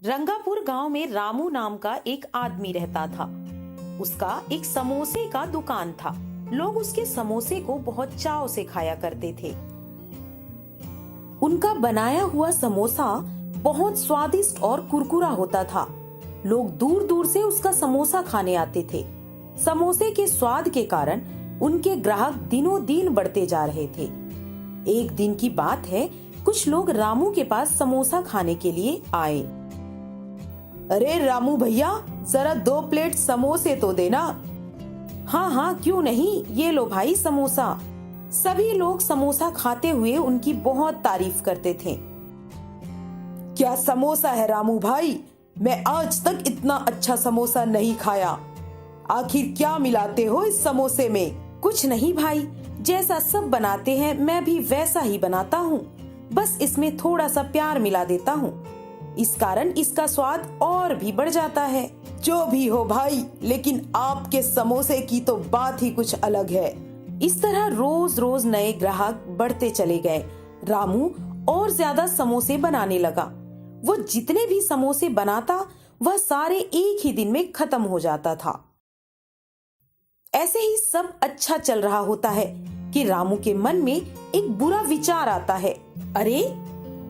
रंगापुर गांव में रामू नाम का एक आदमी रहता था। उसका एक समोसे का दुकान था। लोग उसके समोसे को बहुत चाव से खाया करते थे। उनका बनाया हुआ समोसा बहुत स्वादिष्ट और कुरकुरा होता था। लोग दूर दूर से उसका समोसा खाने आते थे। समोसे के स्वाद के कारण उनके ग्राहक दिनों दिन बढ़ते जा रहे थे। एक दिन की बात है, कुछ लोग रामू के पास समोसा खाने के लिए आए। अरे रामू भैया, जरा 2 प्लेट समोसे तो देना। हाँ हाँ, क्यों नहीं, ये लो भाई समोसा। सभी लोग समोसा खाते हुए उनकी बहुत तारीफ करते थे। क्या समोसा है रामू भाई, मैं आज तक इतना अच्छा समोसा नहीं खाया। आखिर क्या मिलाते हो इस समोसे में? कुछ नहीं भाई, जैसा सब बनाते हैं मैं भी वैसा ही बनाता हूँ। बस इसमें थोड़ा सा प्यार मिला देता हूँ, इस कारण इसका स्वाद और भी बढ़ जाता है। जो भी हो भाई, लेकिन आपके समोसे की तो बात ही कुछ अलग है। इस तरह रोज रोज नए ग्राहक बढ़ते चले गए। रामू और ज्यादा समोसे बनाने लगा। वो जितने भी समोसे बनाता वह सारे एक ही दिन में खत्म हो जाता था। ऐसे ही सब अच्छा चल रहा होता है कि रामू के मन में एक बुरा विचार आता है। अरे,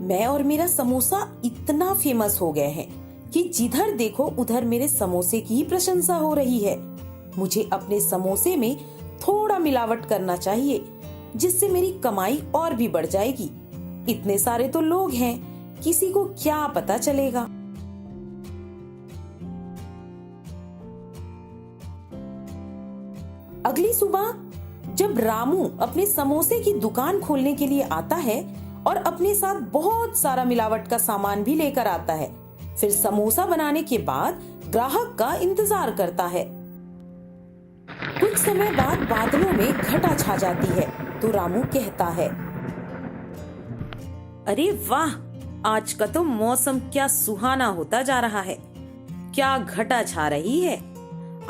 मैं और मेरा समोसा इतना फेमस हो गए हैं कि जिधर देखो उधर मेरे समोसे की ही प्रशंसा हो रही है। मुझे अपने समोसे में थोड़ा मिलावट करना चाहिए, जिससे मेरी कमाई और भी बढ़ जाएगी। इतने सारे तो लोग हैं, किसी को क्या पता चलेगा। अगली सुबह जब रामू अपने समोसे की दुकान खोलने के लिए आता है और अपने साथ बहुत सारा मिलावट का सामान भी लेकर आता है, फिर समोसा बनाने के बाद ग्राहक का इंतजार करता है। कुछ समय बाद बादलों में घटा छा जाती है तो रामू कहता है, अरे वाह, आज का तो मौसम क्या सुहाना होता जा रहा है। क्या घटा छा रही है।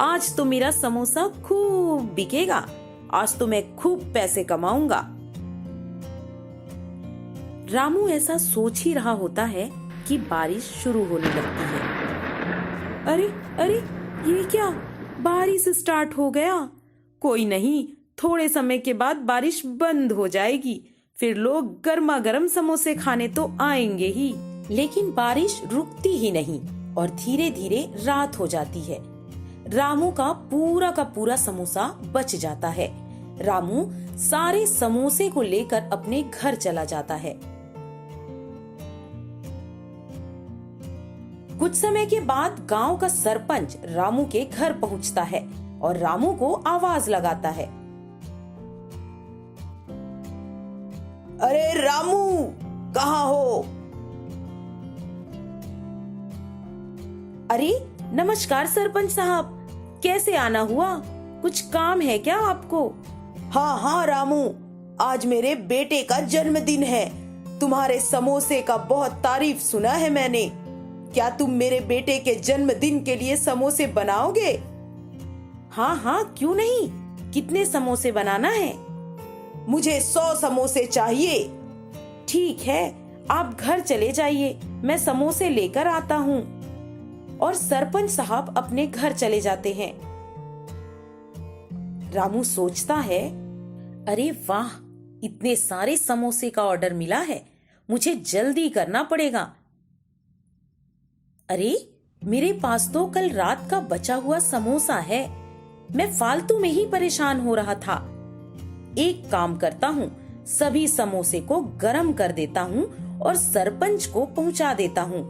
आज तो मेरा समोसा खूब बिकेगा। आज तो मैं खूब पैसे कमाऊंगा। रामू ऐसा सोच ही रहा होता है कि बारिश शुरू होने लगती है। अरे अरे, ये क्या, बारिश स्टार्ट हो गया। कोई नहीं, थोड़े समय के बाद बारिश बंद हो जाएगी, फिर लोग गर्मा गर्म समोसे खाने तो आएंगे ही। लेकिन बारिश रुकती ही नहीं और धीरे धीरे रात हो जाती है। रामू का पूरा समोसा बच जाता है। रामू सारे समोसे को लेकर अपने घर चला जाता है। कुछ समय के बाद गांव का सरपंच रामू के घर पहुंचता है और रामू को आवाज लगाता है। अरे रामू, कहाँ हो? अरे नमस्कार सरपंच साहब, कैसे आना हुआ? कुछ काम है क्या आपको? हाँ हाँ रामू, आज मेरे बेटे का जन्मदिन है। तुम्हारे समोसे का बहुत तारीफ सुना है मैंने। क्या तुम मेरे बेटे के जन्मदिन के लिए समोसे बनाओगे? हाँ हाँ, क्यों नहीं। कितने समोसे बनाना है? मुझे 100 समोसे चाहिए। ठीक है, आप घर चले जाइए, मैं समोसे लेकर आता हूँ। और सरपंच साहब अपने घर चले जाते हैं। रामू सोचता है, अरे वाह, इतने सारे समोसे का ऑर्डर मिला है, मुझे जल्दी करना पड़ेगा। अरे, मेरे पास तो कल रात का बचा हुआ समोसा है। मैं फालतू में ही परेशान हो रहा था। एक काम करता हूँ, सभी समोसे को गरम कर देता हूँ और सरपंच को पहुँचा देता हूँ।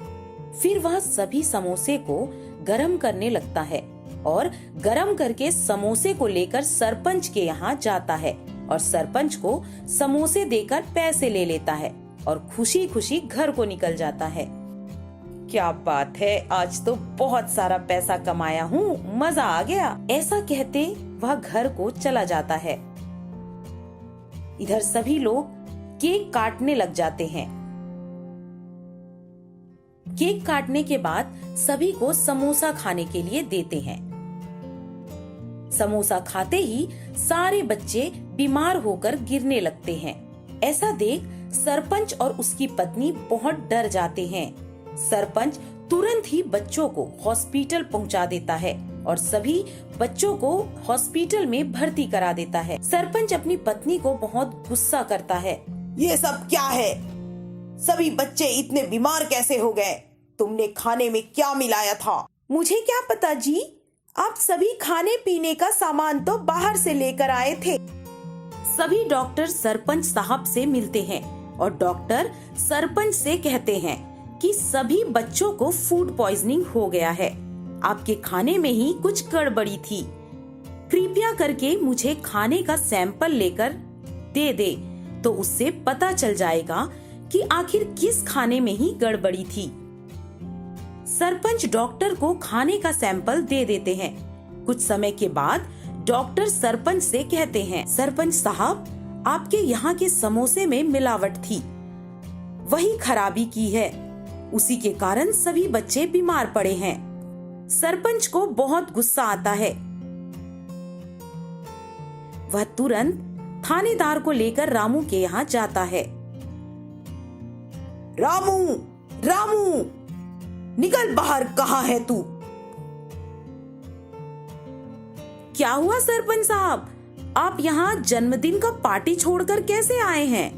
फिर वह सभी समोसे को गरम करने लगता है और गरम करके समोसे को लेकर सरपंच के यहाँ जाता है और सरपंच को समोसे देकर पैसे ले लेता है और खुशी खुशी घर को निकल जाता है। क्या बात है, आज तो बहुत सारा पैसा कमाया हूँ, मजा आ गया। ऐसा कहते वह घर को चला जाता है। इधर सभी लोग केक काटने लग जाते हैं। केक काटने के बाद सभी को समोसा खाने के लिए देते हैं। समोसा खाते ही सारे बच्चे बीमार होकर गिरने लगते हैं। ऐसा देख सरपंच और उसकी पत्नी बहुत डर जाते हैं। सरपंच तुरंत ही बच्चों को हॉस्पिटल पहुंचा देता है और सभी बच्चों को हॉस्पिटल में भर्ती करा देता है। सरपंच अपनी पत्नी को बहुत गुस्सा करता है। ये सब क्या है? सभी बच्चे इतने बीमार कैसे हो गए? तुमने खाने में क्या मिलाया था? मुझे क्या पता जी, आप सभी खाने पीने का सामान तो बाहर से लेकर आए थे। सभी डॉक्टर सरपंच साहब से मिलते हैं और डॉक्टर सरपंच से कहते हैं कि सभी बच्चों को फूड पॉइजनिंग हो गया है। आपके खाने में ही कुछ गड़बड़ी थी। कृपया करके मुझे खाने का सैंपल लेकर दे दे, तो उससे पता चल जाएगा कि आखिर किस खाने में ही गड़बड़ी थी। सरपंच डॉक्टर को खाने का सैंपल दे देते हैं। कुछ समय के बाद डॉक्टर सरपंच से कहते हैं, सरपंच साहब, आपके यहाँ के समोसे में मिलावट थी, वही खराबी की है, उसी के कारण सभी बच्चे बीमार पड़े हैं। सरपंच को बहुत गुस्सा आता है। वह तुरंत थानेदार को लेकर रामू के यहाँ जाता है। रामू, रामू, निकल बाहर, कहाँ है तू? क्या हुआ सरपंच साहब, आप यहाँ जन्मदिन का पार्टी छोड़कर कैसे आए हैं?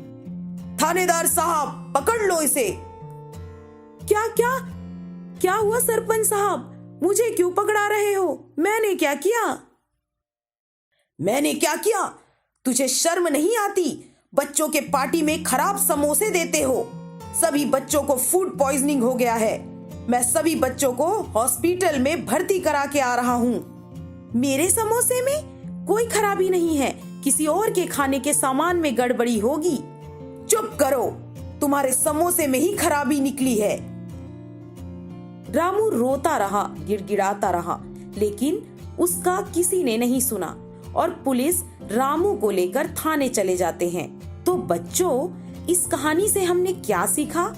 थानेदार साहब, पकड़ लो इसे। क्या क्या क्या हुआ सरपंच साहब, मुझे क्यों पकड़ा रहे हो? मैंने क्या किया? मैंने क्या किया? तुझे शर्म नहीं आती? बच्चों के पार्टी में खराब समोसे देते हो। सभी बच्चों को फूड पॉइजनिंग हो गया है। मैं सभी बच्चों को हॉस्पिटल में भर्ती करा के आ रहा हूँ। मेरे समोसे में कोई खराबी नहीं है, किसी और के खाने के सामान में गड़बड़ी होगी। चुप करो, तुम्हारे समोसे में ही खराबी निकली है। रामू रोता रहा, गिड़गिड़ाता रहा, लेकिन उसका किसी ने नहीं सुना और पुलिस रामू को लेकर थाने चले जाते हैं। तो बच्चों, इस कहानी से हमने क्या सीखा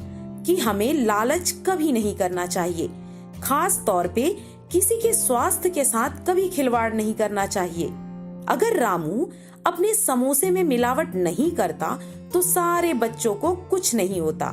कि हमें लालच कभी नहीं करना चाहिए। खास तौर पे किसी के स्वास्थ्य के साथ कभी खिलवाड़ नहीं करना चाहिए। अगर रामू अपने समोसे में मिलावट नहीं करता तो सारे बच्चों को कुछ नहीं होता।